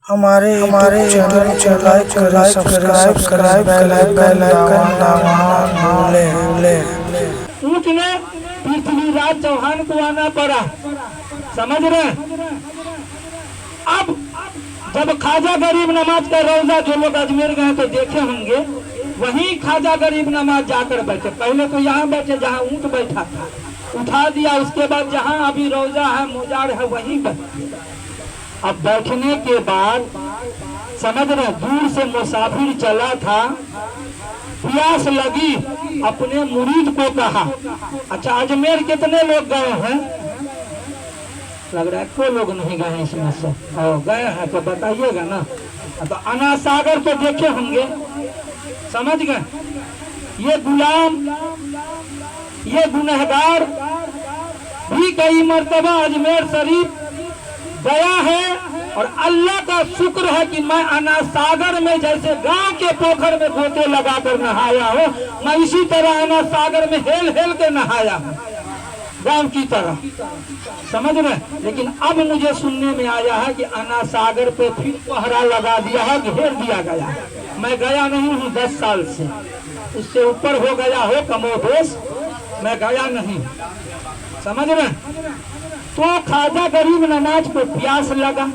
ہمارے چینل کو لائک کریں، سبسکرائب کریں، بیل آئیکن دبانا نہ بھولیں۔ اونٹ نے پرتھوی راج چوہان کو آنا پڑا، سمجھ رہے ہیں؟ اب جب خواجہ غریب نواز کا روضہ جو لوگ اجمیر گئے تو دیکھے ہوں گے، وہیں خواجہ غریب نواز جا کر بیٹھے۔ پہلے تو یہاں بیٹھے جہاں اونٹ بیٹھا تھا، اٹھا دیا، اس کے بعد جہاں ابھی روضہ ہے موجاڑ ہے وہیں بیٹھے۔ اب بیٹھنے کے بعد سمجھ رہے، دور سے مسافر چلا تھا، پیاس لگی، اپنے مرید کو کہا، اچھا اجمیر کتنے لوگ گئے ہیں؟ لگ رہا ہے کوئی لوگ نہیں گئے اس میں سے، گئے ہیں تو بتائیے گا نا۔ تو انا ساگر کو دیکھے ہوں گے، سمجھ گئے؟ یہ غلام، یہ گنہگار بھی کئی مرتبہ اجمیر شریف گیا ہے، اور اللہ کا شکر ہے کہ میں انا ساگر میں جیسے گاؤں کے پوکھر میں گوتے لگا کر نہایا ہوں، میں اسی طرح انا ساگر میں ہیل ہیل کے نہایا ہوں، گاؤں کی طرح، سمجھ رہے؟ لیکن اب مجھے سننے میں آیا ہے کہ انا ساگر پہ پھر پہرا لگا دیا ہے، گھیر دیا گیا ہے۔ میں گیا نہیں ہوں 10 سال سے، اس سے اوپر ہو گیا ہو کم و بیش، میں گیا نہیں، سمجھ رہے؟ تو خواجہ غریب نواز کو پیاس لگا۔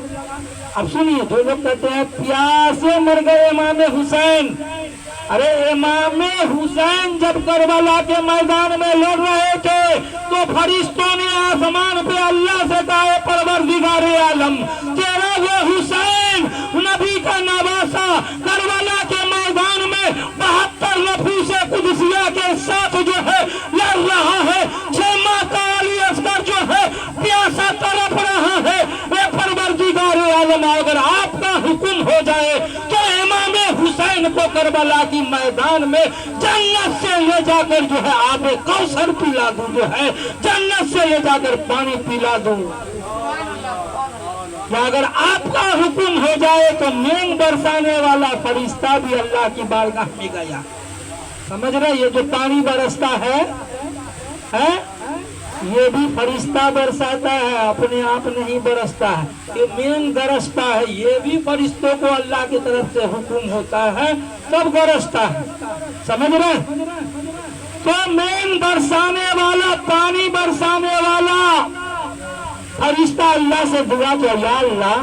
اب سنیے، جو لوگ کہتے ہیں پیاسے مر گئے امام حسین، ارے امام حسین جب کربلا کے میدان میں لڑ رہے تھے تو فرشتوں نے آسمان پہ اللہ سے کہا، پروردگار عالم، تیرا وہ حسین نبی کا نواسا کربلا کے میدان میں 72 نفوس قدسیہ کے ساتھ جو ہے لڑ رہا ہے، علی اصغر جو ہے پیاسا تڑپ رہا ہے، اے پروردگار عالم، اگر آپ کا حکم ہو جائے تو امام حسین کو کربلا کی میدان میں جنت سے لے جا کر جو ہے آب کوثر پلا دوں، جو ہے جنت سے لے جا کر پانی پلا دوں۔ کہ اگر آپ کا حکم ہو جائے تو مینگ برسانے والا فرشتہ بھی اللہ کی بارگاہ میں گیا، سمجھ رہے؟ یہ جو پانی برستا ہے یہ بھی فرشتہ برساتا ہے، اپنے آپ نہیں برستا ہے، یہ مین گرستا ہے، یہ بھی فرشتوں کو اللہ کی طرف سے حکم ہوتا ہے تب گرستا ہے، سمجھ رہے؟ تو مین برسانے والا، پانی برسانے والا فرشتہ اللہ سے دعا کہ یا اللہ،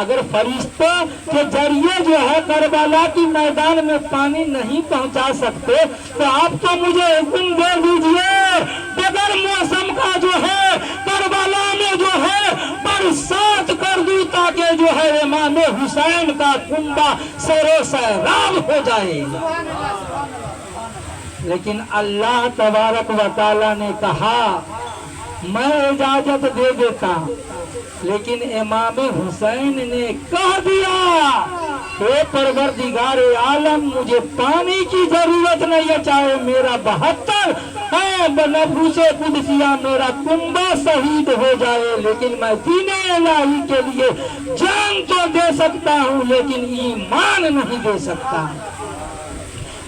اگر فرشتوں کے ذریعے جو ہے کربلا کی میدان میں پانی نہیں پہنچا سکتے تو آپ تو مجھے حکم دے دیجئے، بغیر موسم کا جو ہے کربلا میں جو ہے برسات کر دوں، تاکہ جو ہے امام حسین کا کنبہ سیر و سیراب ہو جائے۔ لیکن اللہ تبارک و تعالی نے کہا میں اجازت دے دیتا، لیکن امام حسین نے کہہ دیا اے پروردگار عالم، مجھے پانی کی ضرورت نہیں ہے، چاہے میرا 72 نفوس قدسیہ میرا کنبہ شہید ہو جائے، لیکن میں دین الہی کے لیے جان تو دے سکتا ہوں لیکن ایمان نہیں دے سکتا۔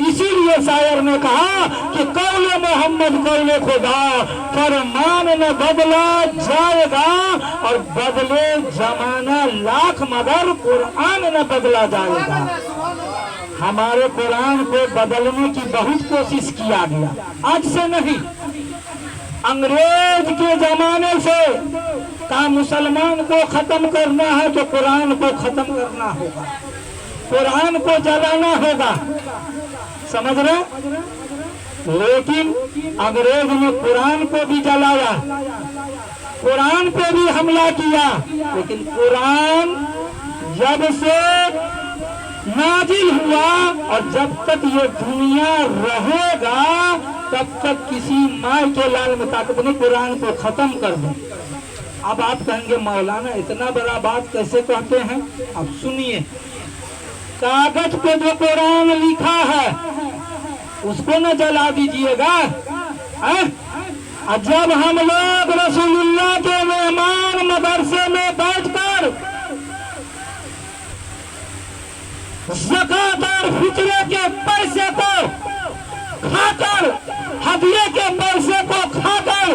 اسی لیے شاعر نے کہا کہ قول محمد قول خدا، فرمان نہ بدلا جائے گا، اور بدلے زمانہ لاکھ مگر قرآن نہ بدلا جائے گا۔ ہمارے قرآن کو بدلنے کی بہت کوشش کیا گیا، آج سے نہیں، انگریز کے زمانے سے، کہا مسلمان کو ختم کرنا ہے تو قرآن کو ختم کرنا ہوگا، قرآن کو جلانا ہوگا، سمجھ رہے؟ لیکن انگریز نے قرآن کو بھی جلایا، قرآن پہ بھی حملہ کیا، لیکن قرآن جب سے نازل ہوا اور جب تک یہ دنیا رہے گا تب تک کسی مائی کے لال میں طاقت نہیں قرآن کو ختم کر دیں۔ اب آپ کہیں گے مولانا اتنا بڑا بات کیسے کہتے ہیں؟ اب سنیے، کاغذ پہ جو قرآن لکھا ہے اس کو نہ جلا دیجئے گا، جب ہم لوگ رسول اللہ کے مہمان مدرسے میں بیٹھ کر زکوٰۃ اور فطرے کے پیسے کو کھا کر، ہدیے کے پیسے کو کھا کر،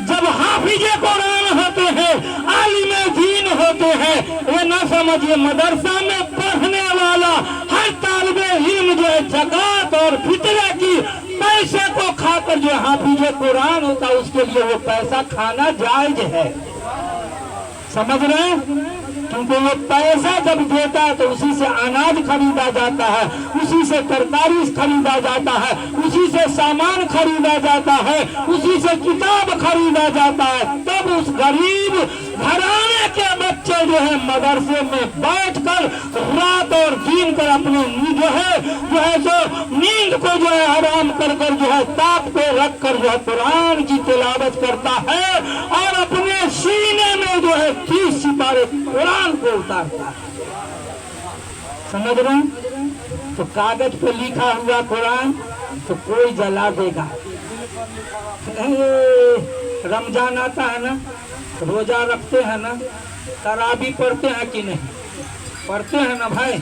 جب حافظ قرآن ہوتے ہیں، عالم دین होते हैं, ये ना समझिए। मदरसा में पढ़ने वाला हर तालिबे इल्म जो है ज़कात और फितरा की पैसे को खाकर जो हाफिज कुरान होता है उसके लिए वो पैसा खाना जायज है। समझ रहे हैं? क्योंकि वो पैसा जब देता है तो उसी से अनाज खरीदा जाता है, उसी से तरकारी खरीदा जाता है, उसी से सामान खरीदा जाता है, उसी से किताब खरीदा जाता है। तब उस गरीब घराने के बच्चे जो है मदरसे में बैठकर रात और दिन कर अपने जो नींद को जो है हराम कर जो है ताप को रख कर जो है कुरान की तिलावत करता है और अपने सीने में जो है 30 सितारे कुरान को उतारता है। समझ रहे हैं? तो कागज पे लिखा हुआ कुरान तो कोई जला देगा। रमजान आता है ना, रोजा रखते हैं ना, तराबी पढ़ते हैं कि नहीं? पढ़ते हैं ना भाई।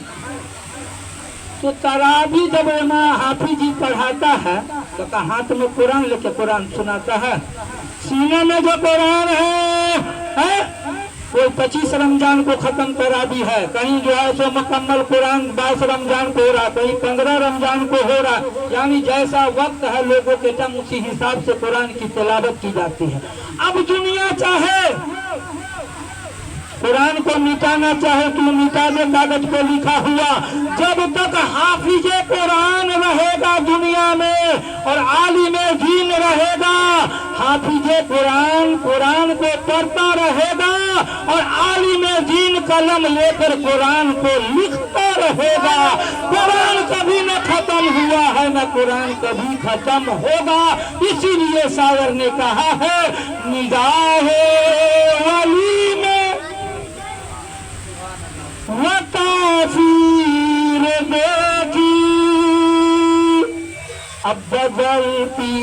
तो तराबी जब इमाम हाफिज जी पढ़ाता है तो हाथ में कुरान लेके कुरान सुनाता है, सीने में जो कुरान है? कोई 25 रमजान को खत्म तराबी है, कहीं जो है सो मुकम्मल कुरान 22 रमजान को हो रहा, कहीं 15 रमजान को हो रहा, यानी जैसा वक्त है लोगों के टाइम उसी हिसाब से कुरान की तिलावत की जाती है। अब दुनिया चाहे कुरान को मिटाना चाहे तो मिटा दे कागज पे लिखा हुआ। जब तक हाफिज कुरान रहेगा दुनिया में और आलिम दीन रहेगा, हाफिज कुरान कुरान को पढ़ता रहेगा और आलिम दीन कलम लेकर कुरान को लिखता रहेगा। कुरान कभी न खत्म हुआ है, न कुरान कभी खत्म होगा। इसीलिए शायर ने कहा है, निगाहे वली में वतासीर देखी, अब बदलती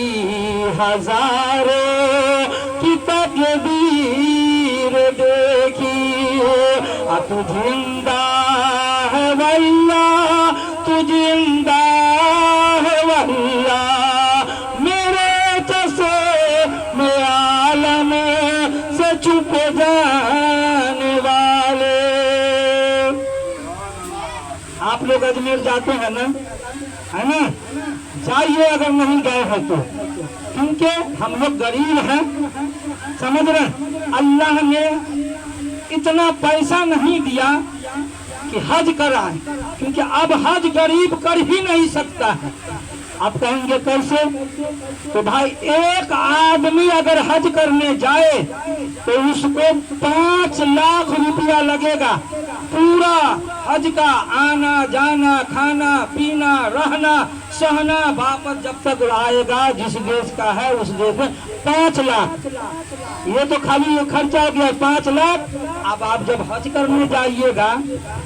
हजारों की तकदीर देखी। तू जिंदा है वल्लाह, तू जिंदा है वल्लाह, मेरे चश्मे आलम से छुप जाने वाले। आप लोग अजमेर जाते हैं ना, है ना? जाइए अगर नहीं गए हैं तो, क्योंकि हम लोग गरीब हैं। समझ रहे हैं? अल्लाह ने इतना पैसा नहीं दिया कि हज कराए, क्योंकि अब हज गरीब कर ही नहीं सकता है। आप कहेंगे कैसे? तो भाई एक आदमी अगर हज करने जाए तो उसको 5 लाख रुपया लगेगा, पूरा हज का आना जाना खाना पीना रहना सहना, वापस जब तक आएगा जिस देश का है उस देश में 5 लाख। ये तो खाली खर्चा हो गया 5 लाख। अब आप जब हज करने जाइएगा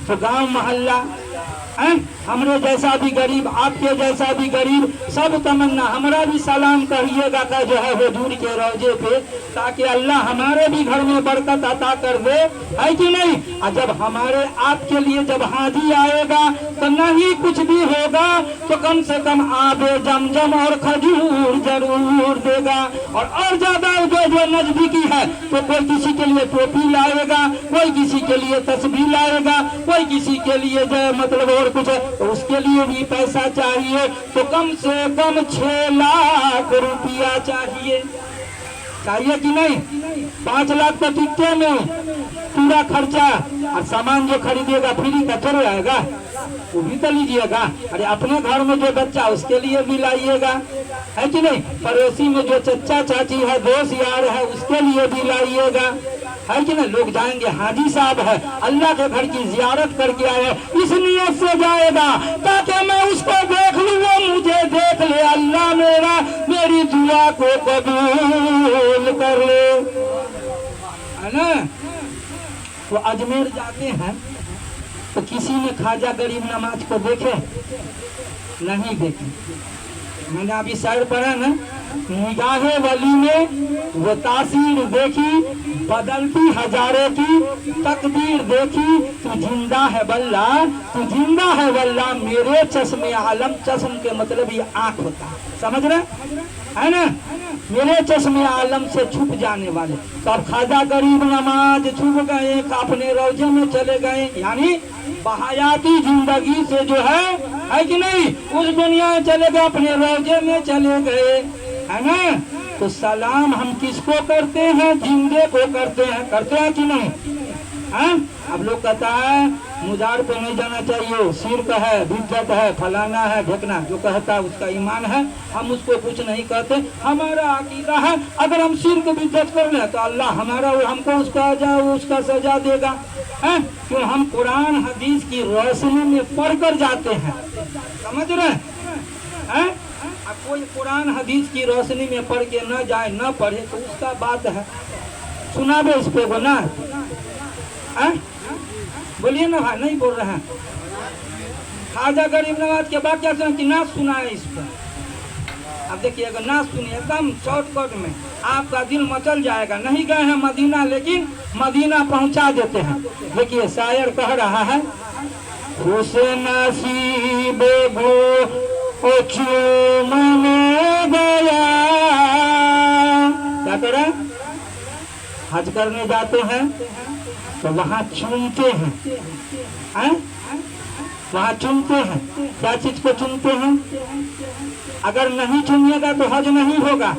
तो गांव मोहल्ला हमरे जैसा भी गरीब, आपके जैसा भी गरीब, सब तमन्ना हमारा भी सलाम कहिएगा का जो है हुजूर के रोजे पे, ताकि अल्लाह हमारे भी घर में बरकत अता कर दे, है कि नहीं? और जब हमारे आपके लिए जब हाजी आएगा तो नहीं कुछ भी होगा तो कम से कम आबे जमजम और खजूर जरूर देगा। और ज्यादा जो नजदीकी है तो कोई किसी के लिए टोपी लाएगा, कोई किसी के लिए तस्बीह लाएगा, कोई किसी के लिए जो मतलब और कुछ है तो उसके लिए भी पैसा चाहिए। तो कम से कम 6 लाख रुपया चाहिए कि नहीं? 5 लाख तो टिकटे में पूरा खर्चा, और सामान जो खरीदिएगा फ्री का चल जाएगा, वो भी तो लीजिएगा। अरे अपने घर में जो बच्चा उसके लिए भी लाइएगा, है कि नहीं? पड़ोसी में जो चचा चाची है दोस्त यार है उसके लिए भी लाइएगा, है कि नहीं? लोग जाएंगे हाजी साहब है अल्लाह के घर की जियारत करके आए, इस नियत से जाएगा ताकि मैं उसको देख लूं, वो मुझे देख ले, अल्लाह मेरी दुआ को कबूल कर ले, है ना? तो अजमेर जाते हैं तो किसी ने ख्वाजा गरीब नवाज को देखे? नहीं देखे। मैंने अभी शायर पढ़ा ना, निगाहे वली में वो तासीर देखी, बदलती हजारों की तकदीर देखी। तू जिंदा है वल्ला, तू जिंदा है वल्ला, मेरे चश्मे आलम, चश्म के मतलब ये आंख होता है, समझ रहे है ना? मेरे चश्मे आलम से छुप जाने वाले। तो अब ख्वाजा गरीब नवाज छुप गए, अपने रोजे में चले गए, यानी बहायाती जिंदगी से जो है कि नहीं, उस दुनिया में चले गए, अपने रोजे में चले गए, है ना। तो सलाम हम किसको करते हैं? जिंदे को करते हैं कि नहीं? हैं? अब लोग कहता है मुजार पे नहीं जाना चाहिए, शिर्क है, बिद्दत है, फलाना है, ढेकना, जो कहता है उसका ईमान है, हम उसको कुछ नहीं कहते। हमारा अकीदा है अगर हम शिर्क बिद्दत कर ले तो अल्लाह हमको उसका सजा देगा, है क्यों? हम कुरान हदीस की रोशनी में पढ़ कर जाते हैं, समझ रहे हैं? अब कोई कुरान हदीस की रोशनी में पढ़ के न जाए, न पढ़े, तो उसका बात है। सुनाबे इस पे बोला, बोलिए ना भाई, नहीं बोल रहे हैं। ख्वाजा गरीब नवाज के बाद क्या सुना कि ना सुना है इस पर। अब देखिए अगर ना सुनिए एकदम शॉर्टकट में आपका दिल मचल जाएगा। नहीं गए हैं मदीना, लेकिन मदीना पहुंचा देते हैं। देखिए शायर कह रहा है, खुशे नसीब गो चूमने गया। क्या करे? हज करने जाते हैं तो वहाँ चुनते हैं, वहाँ चुनते हैं। क्या चीज को चुनते हैं? अगर नहीं चुनिएगा तो हज नहीं होगा।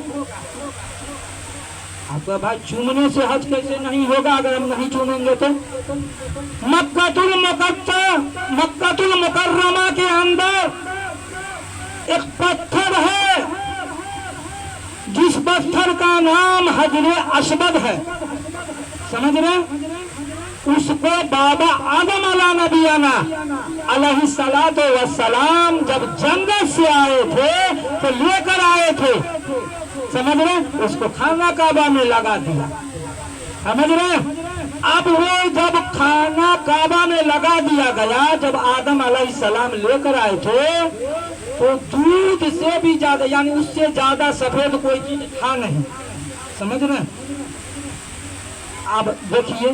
आपका भाई चुनने से हज कैसे नहीं होगा अगर हम नहीं चुनेंगे तो? मक्कातुल मुकर्रमा के अंदर एक पत्थर है, जिस पत्थर का नाम हजरे अस्वद है, समझ रहे? उसको बाबा आदम अला नबियाना अलैहिस्सलातु वस्सलाम जब जन्नत से आए थे तो लेकर आए थे, समझ रहे? उसको खाना काबा में लगा दिया, समझ रहे? अब वो जब खाना काबा में लगा दिया गया, जब आदम अलैहिस्सलाम लेकर आए थे, तो दूध से भी ज्यादा, यानी उससे ज्यादा सफेद कोई चीज था नहीं, समझ रहे? अब देखिए,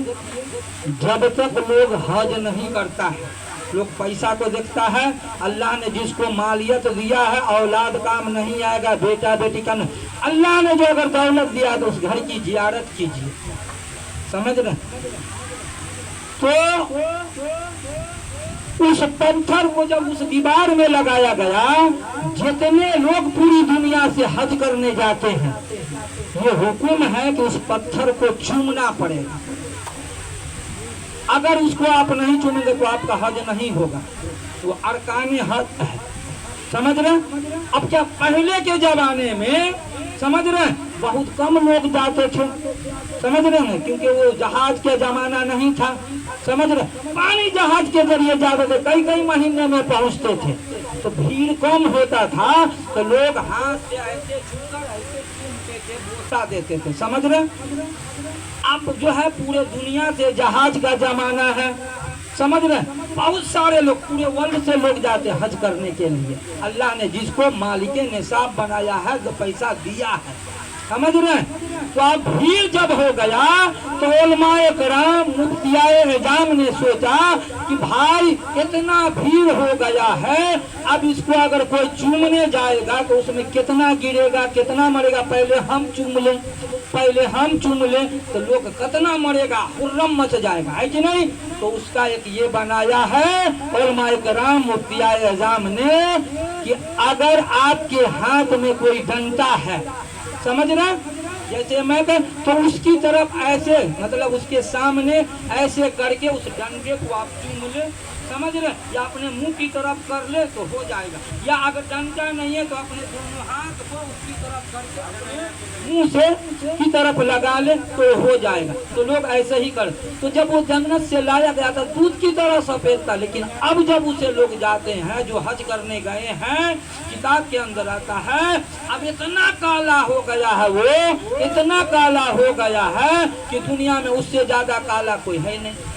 जब तक लोग हज नहीं करता है, लोग पैसा को देखता है। अल्लाह ने जिसको मालियत दिया है, औलाद काम नहीं आएगा, बेटा बेटी का नहीं। अल्लाह ने जो अगर दौलत दिया तो उस घर की जियारत कीजिए, समझ रहे? तो उस पत्थर को जब उस दीवार में लगाया गया, जितने लोग पूरी दुनिया से हज करने जाते हैं, ये हुक्म है कि उस पत्थर को चूमना पड़ेगा। अगर उसको आप नहीं चूमेंगे तो आपका हज नहीं होगा। वो अरकान हज है, समझ रहे? अब क्या पहले के जमाने में, समझ रहे, बहुत कम लोग जाते थे, समझ रहे हैं, क्योंकि वो जहाज के जमाना नहीं था, समझ रहे? पानी जहाज के जरिए जाते थे, कई कई महीने में पहुंचते थे, तो भीड़ कम होता था, तो लोग हाथ से ऐसे छूकर ऐसे चूमते थे, बोसा देते थे, समझ रहे? अब जो है पूरे दुनिया से जहाज का जमाना है, समझ रहे? बहुत सारे लोग पूरे वर्ल्ड से लोग जाते हैं हज करने के लिए। अल्लाह ने जिसको मालिके निसाब बनाया है, जो पैसा दिया है, समझ रहे? तो अब भीड़ जब हो गया तो उलमाए कराम मुफ्तियाए निजाम ने सोचा कि भाई इतना भीड़ हो गया है, अब इसको अगर कोई चूमने जाएगा तो उसमें कितना गिरेगा, कितना मरेगा, पहले हम चूम लें तो लोग कितना मरेगा, हुर्रम मच जाएगा, है कि नहीं? तो उसका एक ये बनाया है उलमाए कराम मुफ्तियाए निजाम ने कि अगर आपके हाथ में कोई डंडा है, समझ रहे? जैसे मैं तो उसकी तरफ ऐसे, मतलब उसके सामने ऐसे करके उस डंडे को आप चूम ले, समझ रहे? या अपने मुंह की तरफ कर ले तो हो जाएगा, या अगर डंडा नहीं है तो अपने दोनों हाथ को उसकी तरफ करके अपने मुंह से की तरफ लगा ले तो हो जाएगा। तो लोग ऐसे ही कर। तो जब वो जन्नत से लाया गया था दूध की तरह सफेद था, लेकिन अब जब उसे लोग जाते हैं जो हज करने गए हैं, किताब के अंदर आता है अब इतना काला हो गया है, वो इतना काला हो गया है कि दुनिया में उससे ज्यादा काला कोई है नहीं।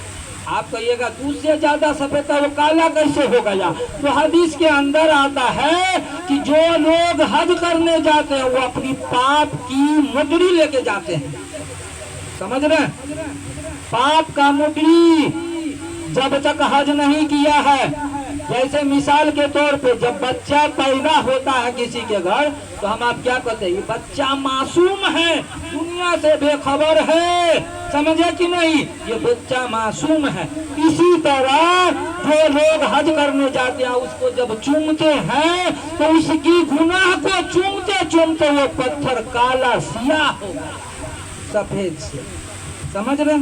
आप कहिएगा दूध से ज्यादा सफेद था, वो काला कैसे हो गया? तो हदीस के अंदर आता है कि जो लोग हज करने जाते हैं वो अपनी पाप की मुद्री लेके जाते हैं, समझ रहे? पाप का मुद्री जब तक हज नहीं किया है, जैसे मिसाल के तौर पे जब बच्चा पैदा होता है किसी के घर, तो हम आप क्या कहते हैं, ये बच्चा मासूम है, दुनिया से बेखबर है, समझे कि नहीं, ये बच्चा मासूम है। इसी तरह जो लोग हज करने जाते हैं उसको जब चूमते हैं तो उसकी गुनाह को चूमते चूमते वो पत्थर काला सियाह होगा सफेद से, समझ रहे।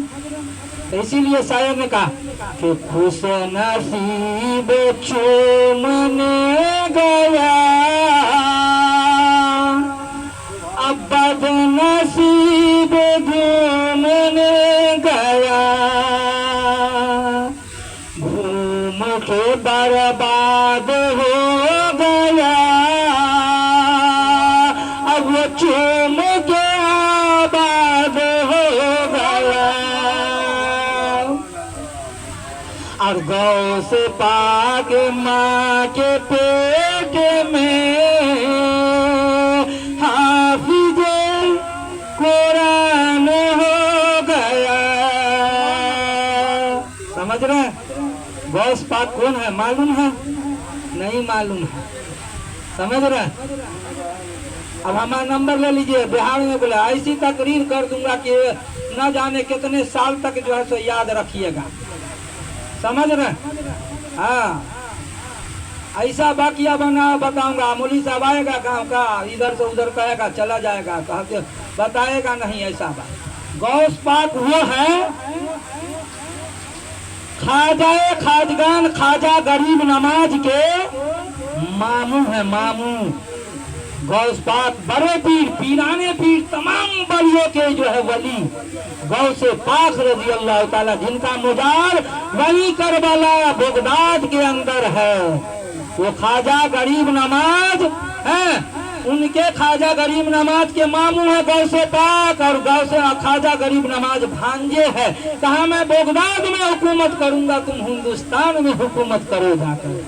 तो इसीलिए शायर ने कहा कि खुश नसीब चूमने गया, अब बदनसीब घूमने गया, घूम के बर्बाद हो गया, अब वो चूम के आबाद हो गया। और गौ से पाक माँ के पेट में हाफिजे कुरान हो गया, समझ रहे हैं। गौ से पाक कौन है मालूम है, नहीं मालूम है, समझ रहे हैं। अब हमारा नंबर ले लीजिए, बिहार में बोले ऐसी तकरीर कर दूंगा कि न जाने कितने साल तक जो है सो याद रखिएगा, समझ रहे। हाँ, ऐसा वाकिया बना बताऊंगा, मौलवी साहब आएगा गाँव का, इधर से उधर कहेगा चला जाएगा, कहा बताएगा नहीं ऐसा बात। गौस पाक वो है खाजाए खाजगान खाजा गरीब नवाज के मामू है, मामू। गौस पाक बड़े पीर, पीराने पीर, तमाम वलियों के जो है वली गौस पाक रजी अल्लाह ताला, जिनका मुजार वही करबला बगदाद के अंदर है, वो खाजा गरीब नवाज है, उनके खाजा गरीब नवाज के मामू है गौस पाक, और गौस खाजा गरीब नवाज भांजे है। कहा मैं बगदाद में हुकूमत करूंगा, तुम हिंदुस्तान में हुकूमत करो जाकर,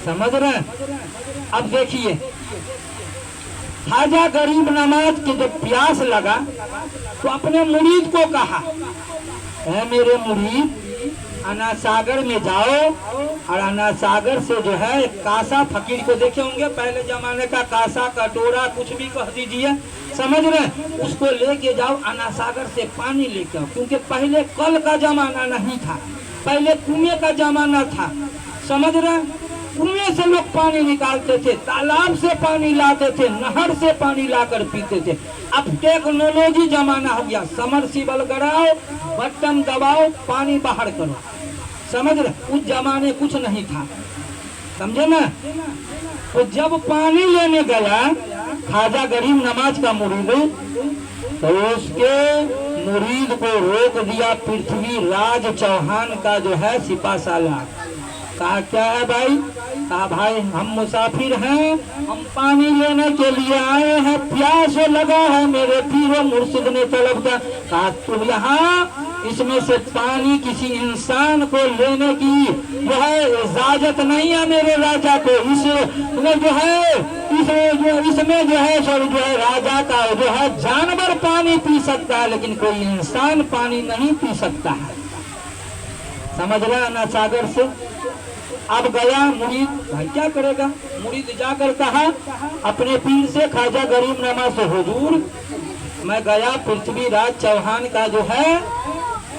समझ रहे। अब देखिए खाजा गरीब नवाज के जब प्यास लगा तो अपने मुरीद को कहा, है मेरे मुरीद अना सागर में जाओ, और अना सागर से जो है कासा, फकीर को देखे होंगे पहले जमाने का कासा कटोरा कुछ भी कह दीजिए, समझ रहे, उसको लेके जाओ, अना सागर से पानी लेके आओ, क्योंकि पहले कल का जमाना नहीं था, पहले कुएं का जमाना था, समझ रहे। कुएं से लोग पानी निकालते थे, तालाब से पानी लाते थे, नहर से पानी लाकर पीते थे। अब टेक्नोलॉजी जमाना हो गया, समरसीबल कराओ, बटन दबाओ, पानी बाहर करो, समझ रहे। उस जमाने कुछ नहीं था, समझे ना। तो जब पानी लेने गया खाजा गरीब नवाज का मुरीद, तो उसके मुरीद को रोक दिया पृथ्वी राज चौहान का जो है सिपा सालार। कहा क्या है भाई, कहा भाई हम मुसाफिर हैं, हम पानी लेने के लिए आए हैं, प्यास लगा है, मेरे पीरो मुर्शिद ने तलब किया। कहा तुम यहाँ इसमें से पानी किसी इंसान को लेने की जो है इजाजत नहीं है मेरे राजा को, इसमें जो है इसमें जो है सर जो है राजा का जो है जानवर पानी पी सकता है, लेकिन कोई इंसान पानी नहीं पी सकता है, समझ रहे ना सागर से। अब गया मुरीद, भाई क्या करेगा, मुरीद जाकर कहा अपने पीर से खाजा गरीब नवाज से, हुजूर मैं गया पृथ्वी राज चौहान का जो है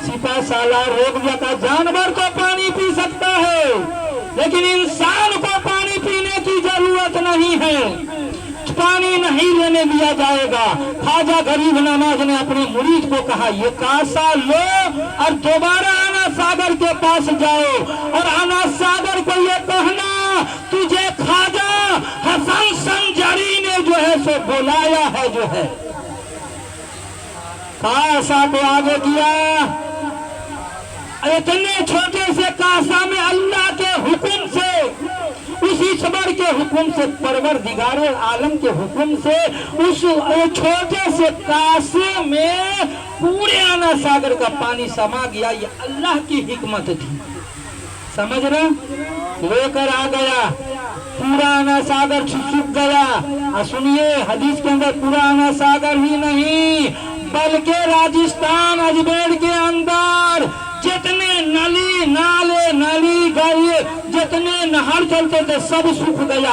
सिपा सालार रोक दिया था, जानवर तो पानी पी सकता है लेकिन इंसान को पानी पीने की जरूरत नहीं है, पानी नहीं लेने दिया जाएगा। खाजा गरीब नवाज ने अपने मुरीद को कहा ये कासा लो और दोबारा आना सागर के पास जाओ, और आना सागर को ये कहना तुझे खाजा हसन संजरी ने जो है सो बुलाया है, जो है कासा को आगे किया। इतने छोटे से कासा में अल्लाह के हुक्म से, उस ईश्वर के हुक्म से, परवरदिगारे आलम के हुक्म से उस छोटे से कासे में पूरे आना सागर का पानी समा गया। ये अल्लाह की हिकमत थी, समझ रहे। लेकर आ गया, पूरा आना सागर सूख गया। और सुनिए हदीस के अंदर पूरा आना सागर ही नहीं बल्कि राजस्थान अजमेर के अंदर जितने नली नाले नली गए, जितने जानवर चलते थे सब सूख गया।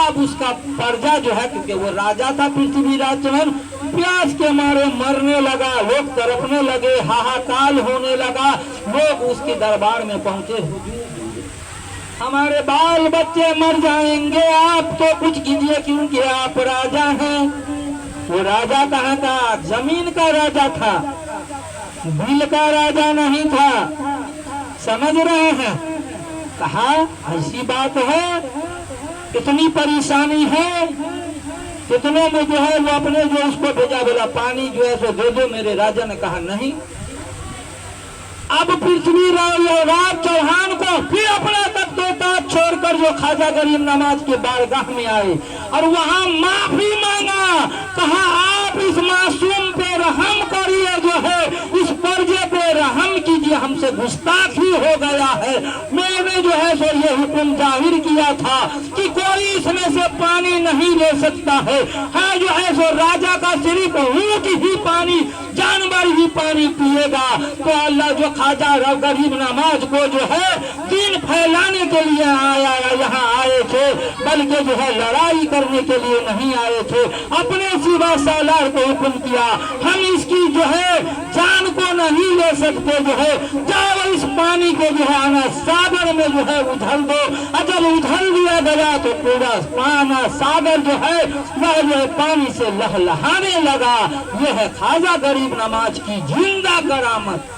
अब उसका प्रजा जो है, क्योंकि वो राजा था पृथ्वीराज चौहान, प्यास के मारे मरने लगा, लोग तड़पने लगे, हाहाकार होने लगा, लोग उसके दरबार में पहुंचे, हमारे बाल बच्चे मर जाएंगे, आप तो कुछ कीजिए क्योंकि आप राजा हैं। वो राजा कहाँ का? जमीन का राजा था, दिल का राजा नहीं था। समझ रहे हैं? कहा ऐसी बात है, इतनी परेशानी है, कितनों में जो है वो अपने जो उसको भेजा, बोला पानी जो है सो दे दो। मेरे राजा ने कहा नहीं। अब पृथ्वीराज चौहान को फिर अपना तख्त छोड़कर जो ख्वाजा गरीब नवाज के बारगाह में आए और वहां माफी मांगा। कहा आप इस मासूम पे रहम करिए, जो है इस पर्जे पे रहम कीजिए, हमसे गुस्ताखी हो गया है। मैंने जो है सो ये हुक्म जाहिर किया था कि कोई इसमें से पानी नहीं ले सकता है जो है सो राजा का सिर्फ ऊंट ही पानी, जानवर ही पानी पिएगा। तो अल्लाह जो ख्वाजा गरीब नवाज को जो है दीन फैलाने के लिए यहाँ आए थे, बल्कि जो है लड़ाई करने के लिए नहीं आए थे। अपने सिवा सालार को हुक्म किया, हम इसकी जो है जान को नहीं ले सकते, जो है जाओ इस पानी को जो है आना सागर में जो है उधल दो। और जब उधल दिया गया तो पूरा पाना सागर जो है वह जो है पानी से लहलहाने लगा। यह है ख्वाजा गरीब नवाज की जिंदा करामत।